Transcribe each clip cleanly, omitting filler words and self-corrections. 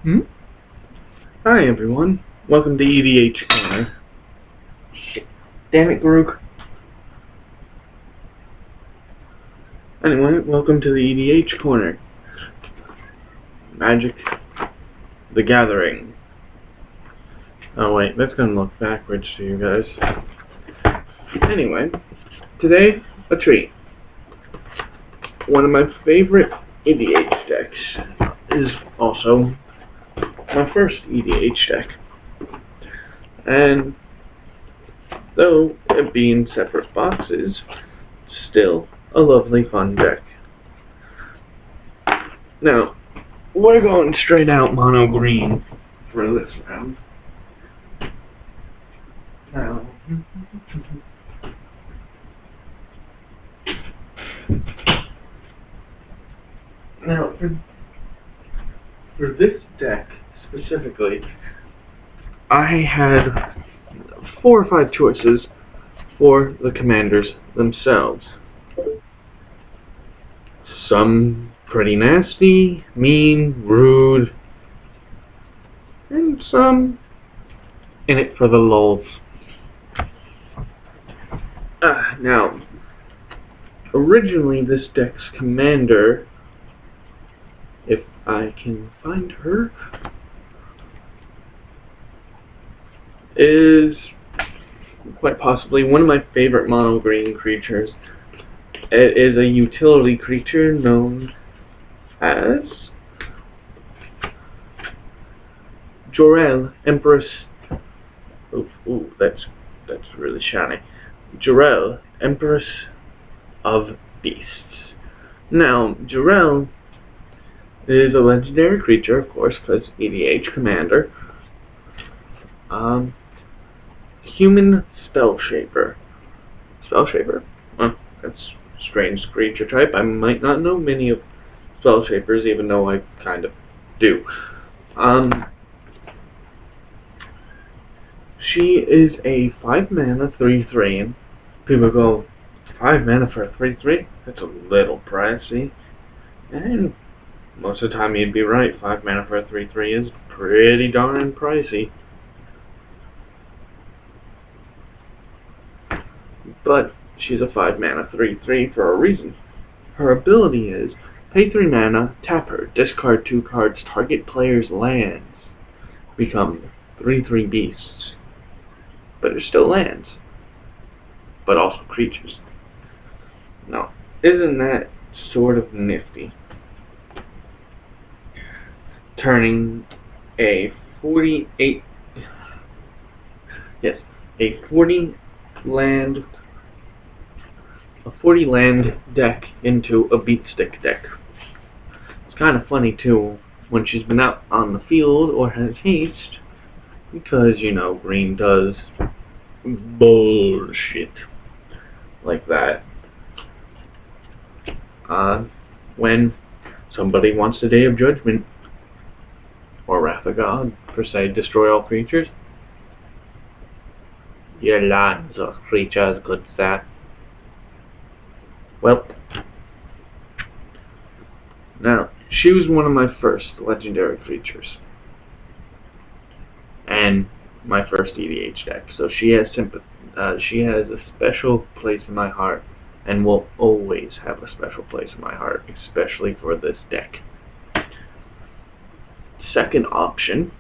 Hmm? Hi everyone. Welcome to EDH Corner. Shit. Damn it, Garuk. Anyway, welcome to the EDH Corner. Magic the Gathering. Oh wait, that's gonna look backwards to you guys. Anyway, today, a treat. One of my favorite EDH decks is also my first EDH deck. And though it being separate boxes, still a lovely fun deck. Now, we're going straight out mono green for this round. Now, for this deck specifically, I had 4 or 5 choices for the commanders themselves. Some pretty nasty, mean, rude, and some in it for the lulz. Now, originally this deck's commander, if I can find her, is quite possibly one of my favorite mono green creatures. It is a utility creature known as Jor-El, Empress. Ooh, that's really shiny. Jor-El, Empress of Beasts. Now, Jor-El is a legendary creature, of course, because EDH commander. Human Spellshaper. Spellshaper? Well, that's a strange creature type. I might not know many of Spellshapers, even though I kind of do. She is a 5 mana 3/3, and people go, 5 mana for a 3/3? That's a little pricey. And most of the time you'd be right, 5 mana for a 3/3 is pretty darn pricey. But she's a 5 mana 3/3 for a reason. Her ability is, pay 3 mana, tap her, discard 2 cards, target player's lands. Become 3/3 beasts. But they're still lands. But also creatures. Now, isn't that sort of nifty? Turning a 40 land deck into a beatstick deck. It's kind of funny too when she's been out on the field or has haste, because you know green does bullshit like that. When somebody wants the Day of Judgment or Wrath of God, per se, destroy all creatures. Your lands are creatures, good sir. Well, now, she was one of my first legendary creatures. And my first EDH deck. So she has she has a special place in my heart, and will always have a special place in my heart, especially for this deck. Second option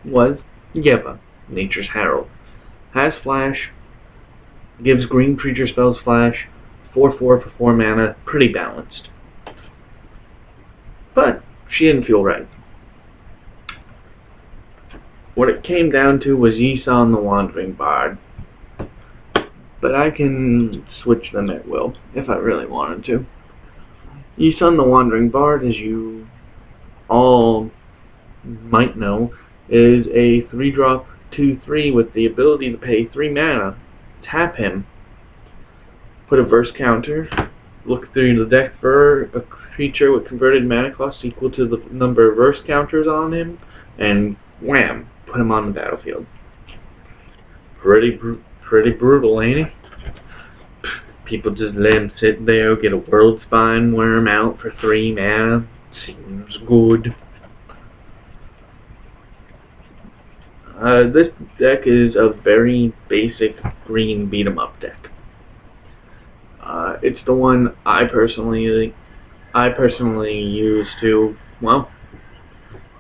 was Yeva, Nature's Herald. Has flash, gives green creature spells flash, 4/4 for 4 mana, pretty balanced. But she didn't feel right. What it came down to was Yisan the Wandering Bard. But I can switch them at will, if I really wanted to. Yisan the Wandering Bard, as you all might know, is a 3-drop 2/3 with the ability to pay 3 mana, tap him, put a verse counter, look through the deck for a creature with converted mana cost equal to the number of verse counters on him, and wham, put him on the battlefield. Pretty brutal, ain't it? People just let him sit there, get a World Spine Worm out for 3 mana. Seems good. This deck is a very basic green beat 'em up deck. It's the one I personally use to, well,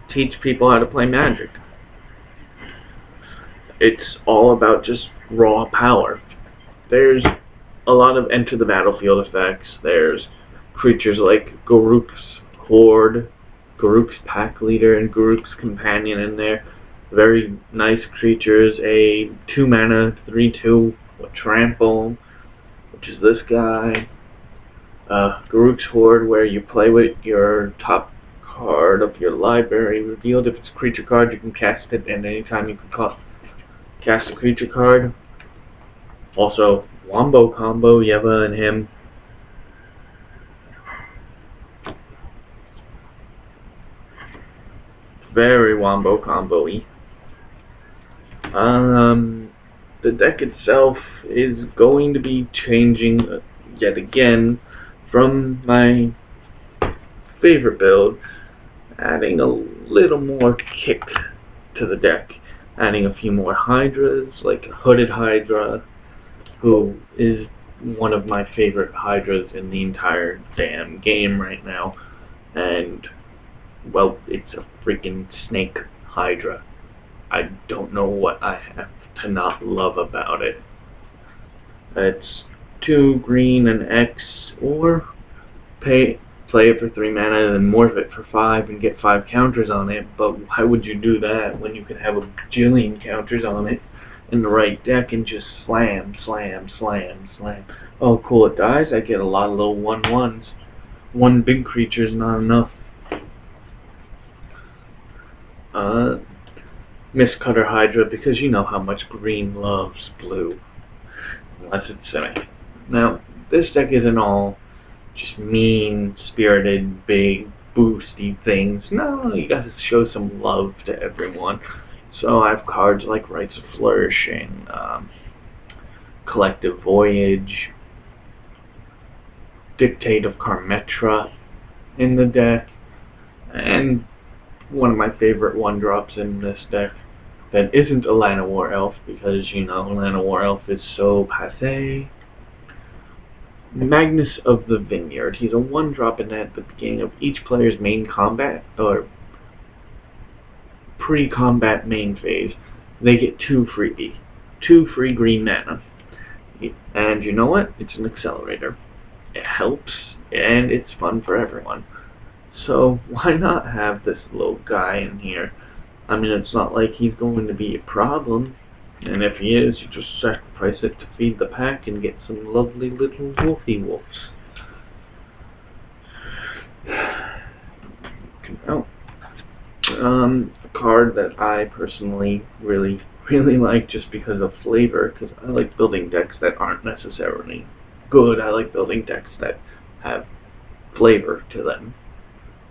teach people how to play Magic. It's all about just raw power. There's a lot of enter the battlefield effects. There's creatures like Garruk's Horde, Garruk's Pack Leader, and Garruk's Companion in there. Very nice creatures. A 2-mana 3/2 with Trample, which is this guy. Garruk's Horde, where you play with your top card of your library revealed. If it's a creature card, you can cast it, and anytime you can cast a creature card. Also, Wombo Combo, Yeva and him. Very Wombo Combo-y. The deck itself is going to be changing yet again from my favorite build, adding a little more kick to the deck, adding a few more Hydras, like Hooded Hydra, who is one of my favorite Hydras in the entire damn game right now, and, well, it's a freaking snake Hydra. I don't know what I have to not love about it. It's 2 green and X, or play it for 3 mana and morph it for 5 and get 5 counters on it, but why would you do that when you can have a bajillion counters on it in the right deck and just slam, slam, slam, slam. Oh cool, it dies, I get a lot of little 1/1s. One big creature is not enough. Mistcutter Hydra, because you know how much green loves blue. Unless it's semi. Now, this deck isn't all just mean-spirited, big, boosty things. No, you gotta show some love to everyone. So I have cards like Rites of Flourishing, Collective Voyage, Dictate of Karmetra in the deck, and one of my favorite 1-drops in this deck that isn't a Llanowar Elf, because, you know, Llanowar Elf is so passé. Magnus of the Vineyard. He's a 1-drop in at the beginning of each player's main combat, or pre-combat main phase. They get 2 freebie. 2 free green mana. And you know what? It's an accelerator. It helps, and it's fun for everyone. So why not have this little guy in here? I mean, it's not like he's going to be a problem, and if he is, you just sacrifice it to feed the pack and get some lovely little wolfy wolves. Oh. A card that I personally really like just because of flavor, because I like building decks that aren't necessarily good. I like building decks that have flavor to them.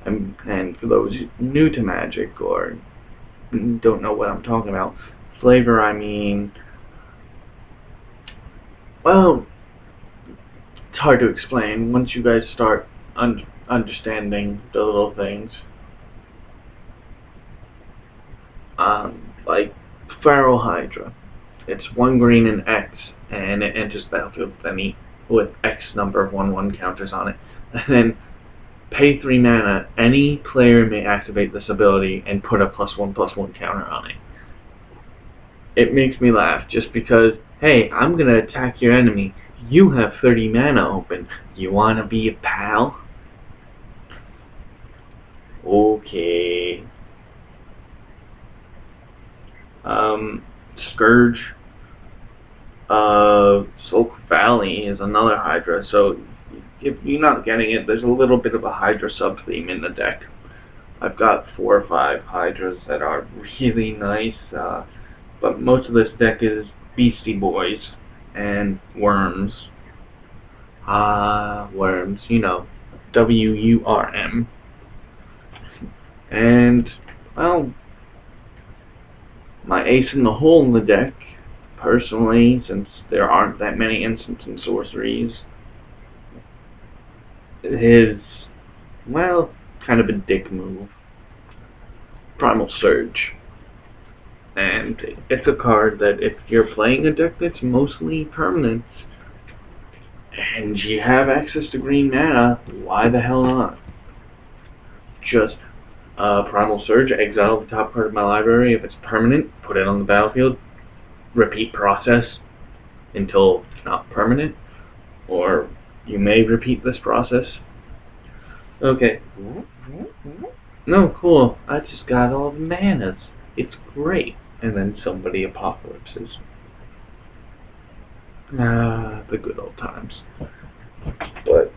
And for those new to Magic or don't know what I'm talking about, flavor, I mean, well, it's hard to explain once you guys start understanding the little things. Like Pharaoh Hydra. It's 1 green and X, and it enters the battlefield with X number of 1/1 counters on it. And then pay 3 mana, any player may activate this ability and put a +1/+1 counter on it. It makes me laugh just because, hey, I'm gonna attack your enemy. You have 30 mana open. You wanna be a pal? Okay. Scourge Sulk Valley is another Hydra, so if you're not getting it, there's a little bit of a Hydra sub-theme in the deck. I've got 4 or 5 Hydras that are really nice, but most of this deck is Beastie Boys and Worms. Worms, you know, WURM. And, well, my ace in the hole in the deck, personally, since there aren't that many instants and sorceries, is, well, kind of a dick move. Primal Surge. And it's a card that if you're playing a deck that's mostly permanents and you have access to green mana, why the hell not? Just Primal Surge, exile the top card of my library. If it's permanent, put it on the battlefield. Repeat process until it's not permanent, or you may repeat this process. Okay. No, cool. I just got all the manas. It's great. And then somebody apocalypses. The good old times. But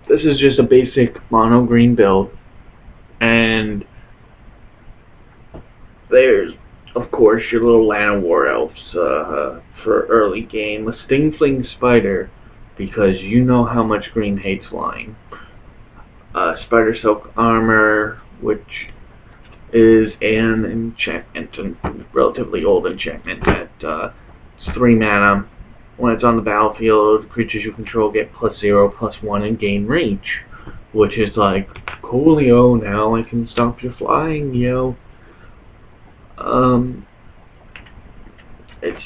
this is just a basic mono green build. And there's, of course, your little Lana War Elves for early game. A Stingfling Spider, because you know how much green hates flying. Spider Silk Armor, which is an enchantment, a relatively old enchantment at it's 3 mana. When it's on the battlefield, creatures you control get +0/+1 and gain reach, which is like, coolio, now I can stop your flying, yo. It's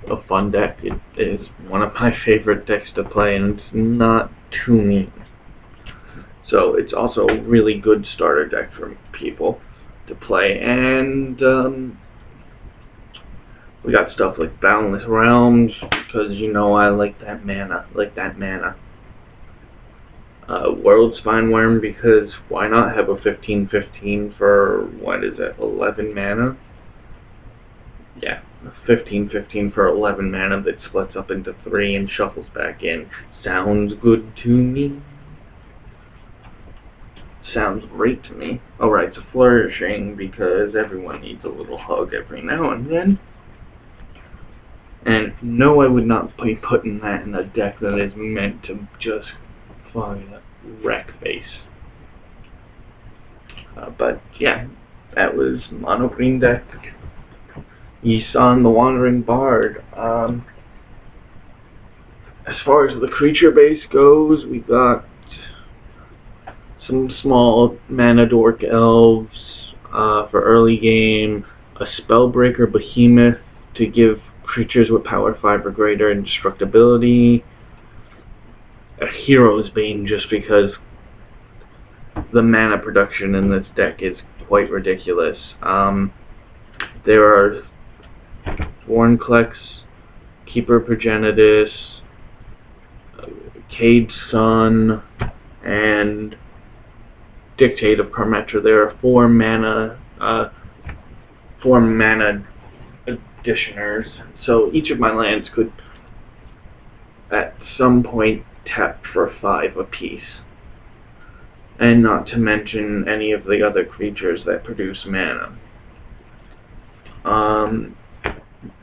a fun deck. It is one of my favorite decks to play, and it's not too mean. So it's also a really good starter deck for people to play. And we got stuff like Boundless Realms, because you know I like that mana. World Spineworm, because why not have a 15/15 for, what is it, 11 mana? Yeah, 15/15 for 11 mana that splits up into 3 and shuffles back in. Sounds good to me. Sounds great to me. Alright, so Flourishing, because everyone needs a little hug every now and then. And no, I would not be putting that in a deck that is meant to just fucking wreck face. But yeah, that was mono green deck. Yisan the Wandering Bard. As far as the creature base goes, we got some small mana dork elves for early game, a Spellbreaker Behemoth to give creatures with power 5 or greater indestructibility, a Hero's Bane just because the mana production in this deck is quite ridiculous. There are Vorinclex, Keeper Progenitus, Cade Sun, and Dictate of Karmetra. There are 4 mana additioners, so each of my lands could at some point tap for 5 apiece, and not to mention any of the other creatures that produce mana.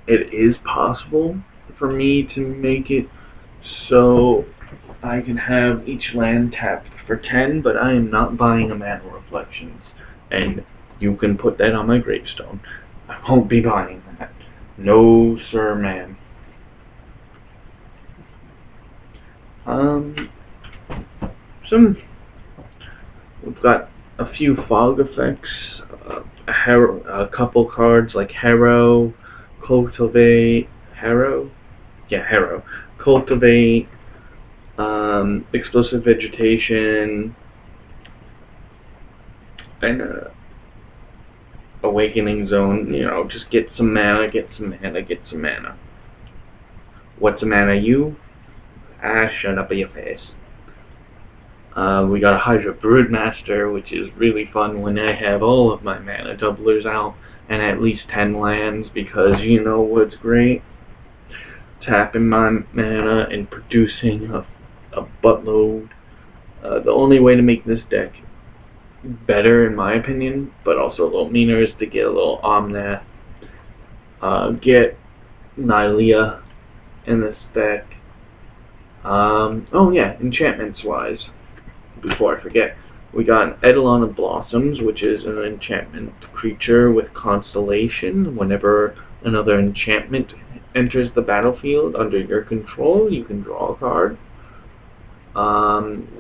It is possible for me to make it so I can have each land tapped for 10, but I am not buying a Mana Reflections, and you can put that on my gravestone. I won't be buying that. No, sir, ma'am. We've got a few fog effects, a couple cards like Harrow, Cultivate, Cultivate, Explosive Vegetation, and Awakening Zone. You know, just get some mana, get some mana. What's a mana, you? Ah, shut up your face. We got a Hydra Broodmaster, which is really fun when I have all of my mana doublers out and at least 10 lands, because you know what's great? Tapping my mana and producing a buttload. The only way to make this deck better, in my opinion, but also a little meaner, is to get a little Omnath. Get Nylea in this deck. Oh yeah, enchantments-wise, before I forget, we got an Eidolon of Blossoms, which is an enchantment creature with Constellation. Whenever another enchantment enters the battlefield under your control, you can draw a card.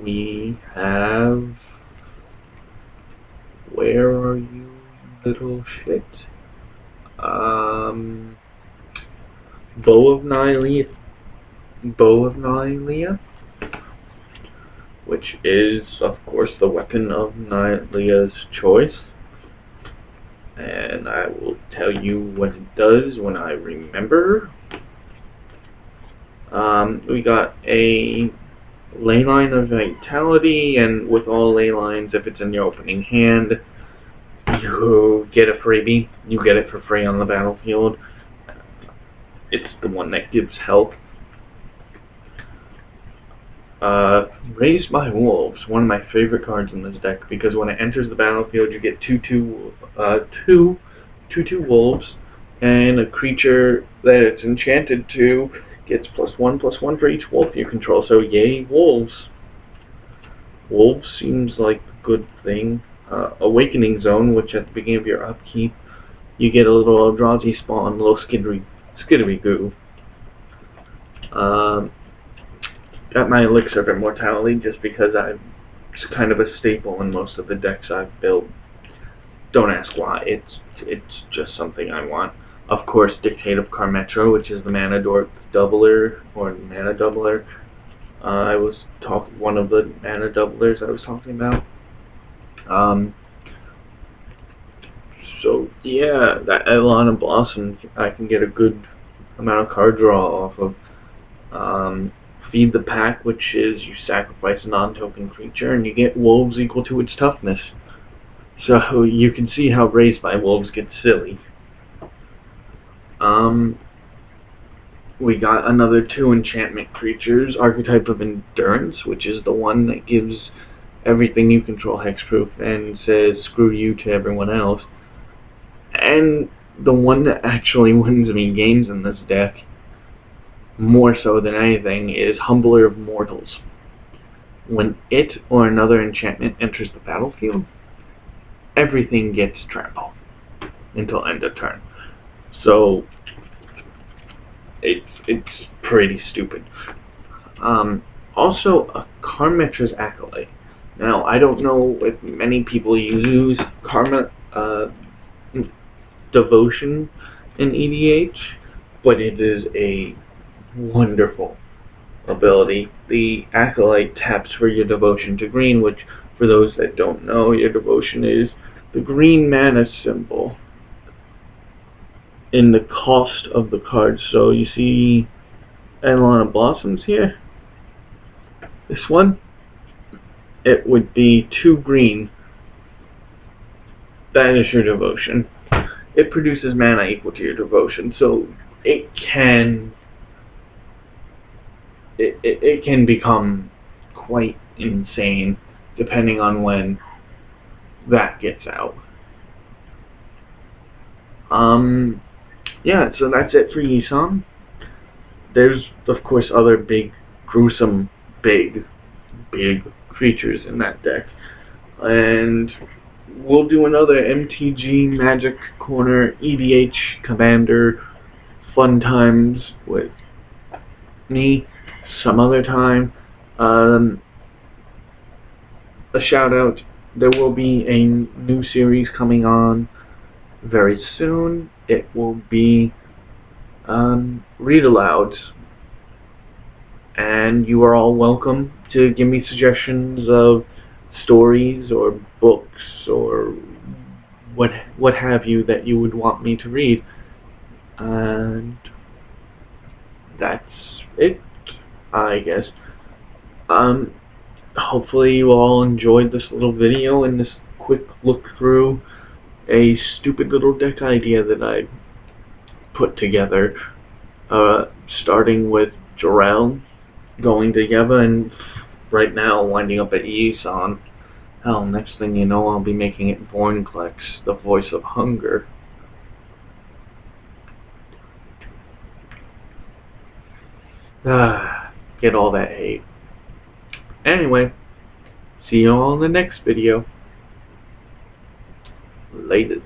We have... Where are you, little shit? Bow of Nylea, which is, of course, the weapon of Nylea's choice. And I will tell you what it does when I remember. We got a Leyline of Vitality, and with all ley lines, if it's in your opening hand, you get a freebie. You get it for free on the battlefield. It's the one that gives health. Raised by Wolves, one of my favorite cards in this deck, because when it enters the battlefield, you get two wolves, and a creature that it's enchanted to gets +1/+1 for each wolf you control. So yay, wolves. Wolves seems like a good thing. Awakening Zone, which at the beginning of your upkeep, you get a little Eldrazi spawn, a little skittery goo. Got my Elixir of Immortality just because it's kind of a staple in most of the decks I've built. Don't ask why. It's just something I want. Of course, Dictate of Karmetra, which is the mana dork doubler, or mana doubler. One of the mana doublers I was talking about. So yeah, that Eidolon of Blossom, I can get a good amount of card draw off of. Feed the Pack, which is you sacrifice a non-token creature and you get wolves equal to its toughness. So you can see how Raised by Wolves gets silly. We got another 2 enchantment creatures, Archetype of Endurance, which is the one that gives everything you control hexproof and says screw you to everyone else. And the one that actually wins me games in this deck, more so than anything, is Humbler of Mortals. When it or another enchantment enters the battlefield, everything gets trampled until end of turn. So it's pretty stupid. Also, a Karmetra's Acolyte. Now, I don't know if many people use Devotion in EDH, but it is a wonderful ability. The Acolyte taps for your Devotion to green, which, for those that don't know, your Devotion is the green mana symbol in the cost of the card. So you see Eidolon of Blossoms here. This one, it would be 2 green. That is your Devotion. It produces mana equal to your Devotion, so it can become quite insane depending on when that gets out. Yeah, so that's it for Yisan. There's, of course, other big, gruesome, big creatures in that deck. And we'll do another MTG Magic Corner EDH Commander fun times with me some other time. A shout out, there will be a new series coming on very soon. It will be read alouds, and you are all welcome to give me suggestions of stories or books or what have you that you would want me to read. And that's it, I guess. Hopefully you all enjoyed this little video and this quick look through a stupid little deck idea that I put together, starting with Jarrell, going to Yeva, and right now winding up at Yisan. Hell, next thing you know, I'll be making it Vornklex, the voice of hunger. Get all that hate. Anyway, see you all in the next video. Latest.